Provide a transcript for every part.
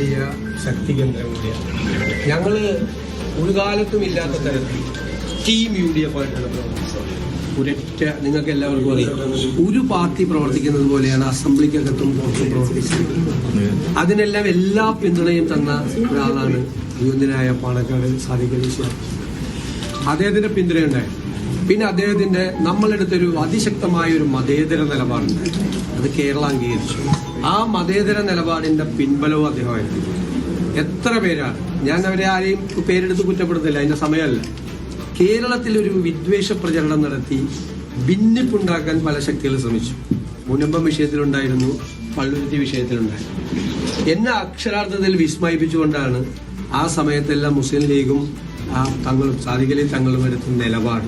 വലിയ ശക്തി കേന്ദ്രം കൂടിയാണ്. ഞങ്ങൾ ഒരു കാലത്തും ഇല്ലാത്ത തരത്തിൽ ടീം UDF ആയിട്ടുള്ള ഒരൊറ്റ, നിങ്ങൾക്ക് എല്ലാവർക്കും അറിയാം, ഒരു പാർട്ടി പ്രവർത്തിക്കുന്നത് പോലെയാണ് അസംബ്ലിക്കകത്തും പുറത്തും പ്രവർത്തിക്കുന്നത്. അതിനെല്ലാം എല്ലാ പിന്തുണയും തന്ന ഒരാളാണ് യുവനായ പാണക്കാട് സാദിഖ് അലി ശിഹാബ്. അദ്ദേഹത്തിന്റെ പിന്തുണയുണ്ടായിരുന്നു. പിന്നെ അദ്ദേഹത്തിന്റെ നമ്മളെടുത്തൊരു അതിശക്തമായ ഒരു മതേതര നിലപാടുണ്ടായിരുന്നു. അത് കേരളം അംഗീകരിച്ചു. ആ മതേതര നിലപാടിന്റെ പിൻബലവും അദ്ദേഹമായിരുന്നു. എത്ര പേരാണ്, ഞാൻ അവരെ ആരെയും പേരെടുത്ത് കുറ്റപ്പെടുത്തില്ല, അതിന്റെ സമയമല്ല. കേരളത്തിൽ ഒരു വിദ്വേഷ പ്രചരണം നടത്തി ഭിന്നിപ്പുണ്ടാക്കാൻ പല ശക്തികൾ ശ്രമിച്ചു. മുനമ്പം വിഷയത്തിലുണ്ടായിരുന്നു, പള്ളുരുത്തി വിഷയത്തിലുണ്ടായിരുന്നു. എന്നെ അക്ഷരാർത്ഥത്തിൽ വിസ്മയിപ്പിച്ചുകൊണ്ടാണ് ആ സമയത്തെല്ലാം മുസ്ലിം ലീഗും തങ്ങളും സാദിഖ് അലി തങ്ങളും എടുത്ത നിലപാട്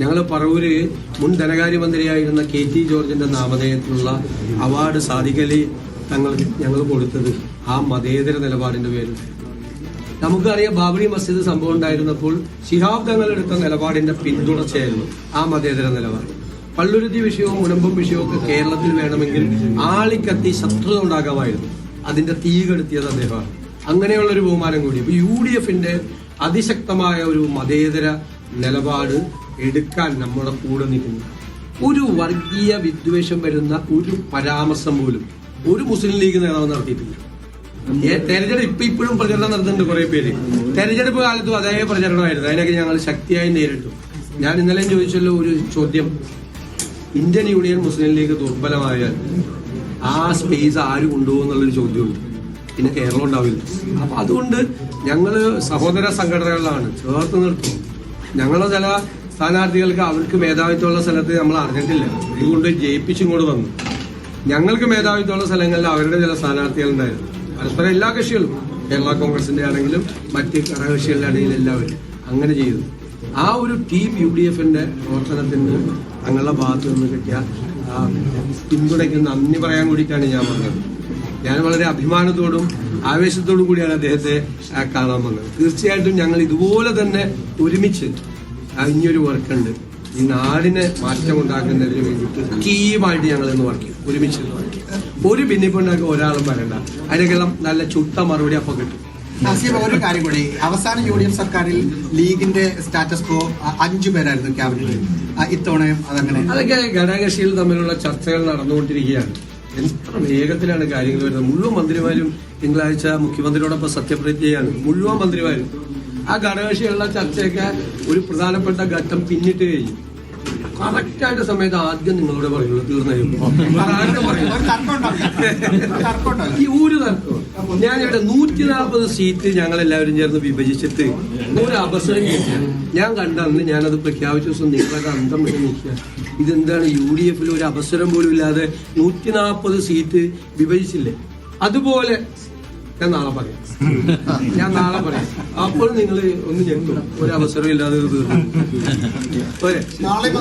ഞങ്ങൾ പറവൂര് മുൻ ധനകാര്യമന്ത്രിയായിരുന്ന KT ജോർജിന്റെ നാമധേയത്തിലുള്ള അവാർഡ് സാദിഖ് അലി ഞങ്ങൾ കൊടുത്തത് ആ മതേതര നിലപാടിന്റെ പേരിൽ. നമുക്കറിയാം, ബാബറി മസ്ജിദ് സംഭവം ഉണ്ടായിരുന്നപ്പോൾ ശിഹാബ് തങ്ങൾ എടുത്ത നിലപാടിന്റെ പിന്തുടർച്ചയായിരുന്നു ആ മതേതര നിലപാട്. പള്ളുരുത്തി വിഷയവും മുനമ്പം വിഷയവും ഒക്കെ കേരളത്തിൽ വേണമെങ്കിൽ ആളിക്കത്തി ശത്രുത ഉണ്ടാകാമായിരുന്നു. അതിന്റെ തീ കെടുത്തിയത് അദ്ദേഹമാണ്. അങ്ങനെയുള്ളൊരു ബഹുമാനം കൂടി. ഇപ്പൊ UDFന്റെ അതിശക്തമായ ഒരു മതേതര നിലപാട് എടുക്കാൻ നമ്മുടെ കൂടെ നിൽക്കുന്നു. ഒരു വർഗീയ വിദ്വേഷം വരുന്ന ഒരു പരാമർശം പോലും ഒരു മുസ്ലിം ലീഗ് നേതാവ് നടത്തിയിട്ടില്ല. തെരഞ്ഞെടുപ്പ് ഇപ്പോഴും പ്രചരണം നടത്തുന്നുണ്ട് കുറെ പേര്. തെരഞ്ഞെടുപ്പ് കാലത്തും അതേ പ്രചരണമായിരുന്നു. അതിനൊക്കെ ഞങ്ങൾ ശക്തിയായി നേരിട്ടു. ഞാൻ ഇന്നലെ ചോദിച്ചല്ലോ ഒരു ചോദ്യം, ഇന്ത്യൻ യൂണിയൻ മുസ്ലിം ലീഗ് ദുർബലമായാൽ ആ സ്പേസ് ആര് കൊണ്ടുപോകുന്നുള്ളൊരു ചോദ്യമുണ്ട്. പിന്നെ കേരളം ഉണ്ടാവില്ല. അപ്പൊ അതുകൊണ്ട് ഞങ്ങള് സഹോദര സംഘടനകളിലാണ് ചേർത്ത് നിർത്തും. ഞങ്ങളെ ചില സ്ഥാനാർത്ഥികൾക്ക് അവർക്ക് മേധാവിത്വമുള്ള സ്ഥലത്ത് നമ്മൾ അറിഞ്ഞിട്ടില്ല, ഇതുകൊണ്ട് ജയിപ്പിച്ചിങ്ങോട്ട് വന്നു. ഞങ്ങൾക്ക് മേധാവിത്വമുള്ള സ്ഥലങ്ങളിൽ അവരുടെ ചില സ്ഥാനാർത്ഥികളുണ്ടായിരുന്നു. പരസ്പരം എല്ലാ കക്ഷികളും, കേരള കോൺഗ്രസിന്റെ ആണെങ്കിലും മറ്റ് ഘടകകക്ഷികളുടെ ആണെങ്കിലും എല്ലാവരും അങ്ങനെ ചെയ്തു. ആ ഒരു ടീം UDFന്റെ പ്രവർത്തനത്തിന് തങ്ങളുടെ ഭാഗത്ത് നിന്ന് കിട്ടിയ പിന്തുണയ്ക്ക് നന്ദി പറയാൻ കൂടിയിട്ടാണ് ഞാൻ വന്നത്. ഞാൻ വളരെ അഭിമാനത്തോടും ആവേശത്തോടും കൂടിയാണ് അദ്ദേഹത്തെ കാണാൻ വന്നത്. തീർച്ചയായിട്ടും ഞങ്ങൾ ഇതുപോലെ തന്നെ ഒരുമിച്ച് ഇനിയൊരു വർക്കുണ്ട്. ഈ നാടിനെ മാറ്റമുണ്ടാക്കുന്നതിന് വേണ്ടിയിട്ട് ടീമായിട്ട് ഞങ്ങൾ ഇന്ന് വർക്ക് ചെയ്യും, ഒരുമിച്ച് വർക്ക് ചെയ്യും. ഒരു ഭിന്നിപ്പുണ്ടാക്കി ഒരാളും വരണ്ട. അതിനൊക്കെല്ലാം നല്ല ചുട്ട മറുപടി അപ്പൊ കിട്ടും. ഒരു കാര്യം കൂടി, അവസാന UDF സർക്കാരിൽ ലീഗിന്റെ സ്റ്റാറ്റസ് കോ 5 പേരായിരുന്നു ക്യാബിനറ്റിൽ. ഇത്തവണയും അതങ്ങനെ? അതൊക്കെ ഘടകകക്ഷികൾ തമ്മിലുള്ള ചർച്ചകൾ നടന്നുകൊണ്ടിരിക്കുകയാണ്. എത്ര വേഗത്തിലാണ് കാര്യങ്ങൾ വരുന്നത്. മുഴുവൻ മന്ത്രിമാരും തിങ്കളാഴ്ച മുഖ്യമന്ത്രിയോടൊപ്പം സത്യപ്രതിജ്ഞ ചെയ്യാണ്. മുഴുവൻ മന്ത്രിമാരും ആ ഘടകകക്ഷികളുടെ ചർച്ചയൊക്കെ ഒരു പ്രധാനപ്പെട്ട ഘട്ടം പിന്നിട്ട് കഴിഞ്ഞു. കറക്റ്റായിട്ട് സമയത്ത് ആദ്യം നിങ്ങളോട് പറയുള്ളൂ, തീർന്നു ഈ ഒരു തർക്കവും. ഞാനിവിടെ 140 സീറ്റ് ഞങ്ങളെല്ലാവരും ചേർന്ന് വിഭജിച്ചിട്ട് ഒരു അവസരം കിട്ടിയ ഞാൻ കണ്ടന്ന് ഞാനത് പ്രഖ്യാപിച്ച ദിവസം നിങ്ങളൊക്കെ അന്തം വിട്ട് നിൽക്കുക. ഇതെന്താണ് UDFൽ ഒരു അവസരം പോലും ഇല്ലാതെ 140 സീറ്റ് വിഭജിച്ചില്ലേ? അതുപോലെ ഞാൻ നാളെ പറയാം. അപ്പോൾ നിങ്ങൾ ഒന്ന് ഞെട്ടും. ഒരു അവസരം ഇല്ലാതെ തീർന്നു.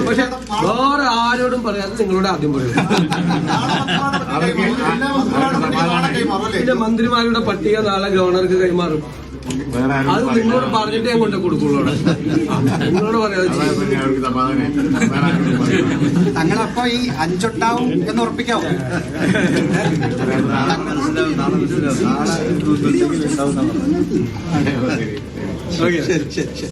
പക്ഷെ വേറെ ആരോടും പറയാതെ നിങ്ങളോട് ആദ്യം പറയും. പിന്നെ മന്ത്രിമാരുടെ പട്ടിക നാളെ ഗവർണർക്ക് കൈമാറും. അത് നിങ്ങളോട് പറഞ്ഞിട്ട് ഞാൻ കൊണ്ട് കൊടുക്കുള്ളൂ. നിങ്ങളോട് പറയാതെ തങ്ങളപ്പോ ഈ 5 ഉണ്ടാവും എന്ന് ഉറപ്പിക്കാവോ? ഓക്കെ, ശരി ശരി ശരി.